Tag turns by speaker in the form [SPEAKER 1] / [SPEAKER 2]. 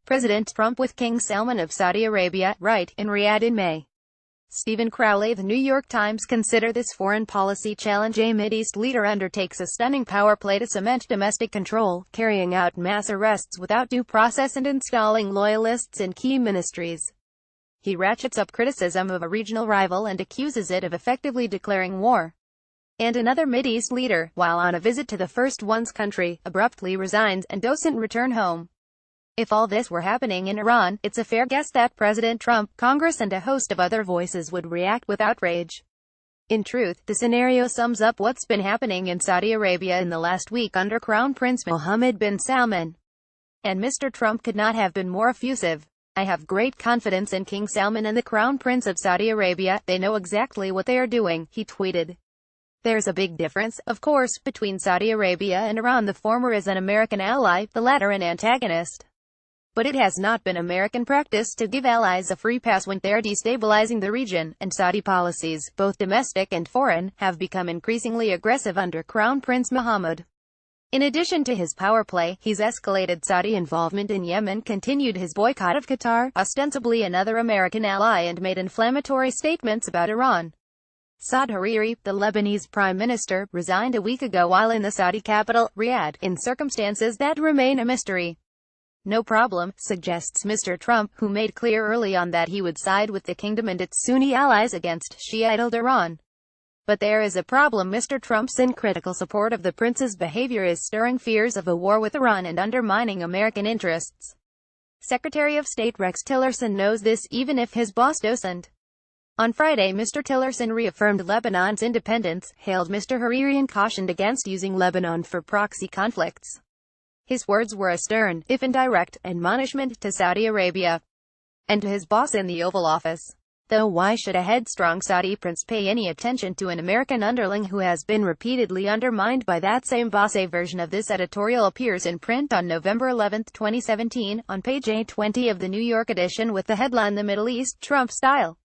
[SPEAKER 1] President Trump with King Salman of Saudi Arabia, right, in Riyadh in May. Stephen Crowley, The New York Times. Consider this foreign policy challenge. A Mideast leader undertakes a stunning power play to cement domestic control, carrying out mass arrests without due process and installing loyalists in key ministries. He ratchets up criticism of a regional rival and accuses it of effectively declaring war. And another Mideast leader, while on a visit to the first one's country, abruptly resigns and doesn't return home. If all this were happening in Iran, it's a fair guess that President Trump, Congress and a host of other voices would react with outrage. In truth, the scenario sums up what's been happening in Saudi Arabia in the last week under Crown Prince Mohammed bin Salman. And Mr. Trump could not have been more effusive. I have great confidence in King Salman and the Crown Prince of Saudi Arabia. They know exactly what they are doing, he tweeted. There's a big difference, of course, between Saudi Arabia and Iran. The former is an American ally, the latter an antagonist. But it has not been American practice to give allies a free pass when they're destabilizing the region, and Saudi policies, both domestic and foreign, have become increasingly aggressive under Crown Prince Mohammed. In addition to his power play, he's escalated Saudi involvement in Yemen, continued his boycott of Qatar, ostensibly another American ally, and made inflammatory statements about Iran. Saad Hariri, the Lebanese prime minister, resigned a week ago while in the Saudi capital, Riyadh, in circumstances that remain a mystery. No problem, suggests Mr. Trump, who made clear early on that he would side with the kingdom and its Sunni allies against Shiite Iran. But there is a problem. Mr. Trump's uncritical support of the prince's behavior is stirring fears of a war with Iran and undermining American interests. Secretary of State Rex Tillerson knows this, even if his boss doesn't. On Friday, Mr. Tillerson reaffirmed Lebanon's independence, hailed Mr. Hariri and cautioned against using Lebanon for proxy conflicts. His words were a stern, if indirect, admonishment to Saudi Arabia and to his boss in the Oval Office. Though why should a headstrong Saudi prince pay any attention to an American underling who has been repeatedly undermined by that same boss? A version of this editorial appears in print on November 11, 2017, on page 820 of the New York edition with the headline "The Middle East, Trump Style."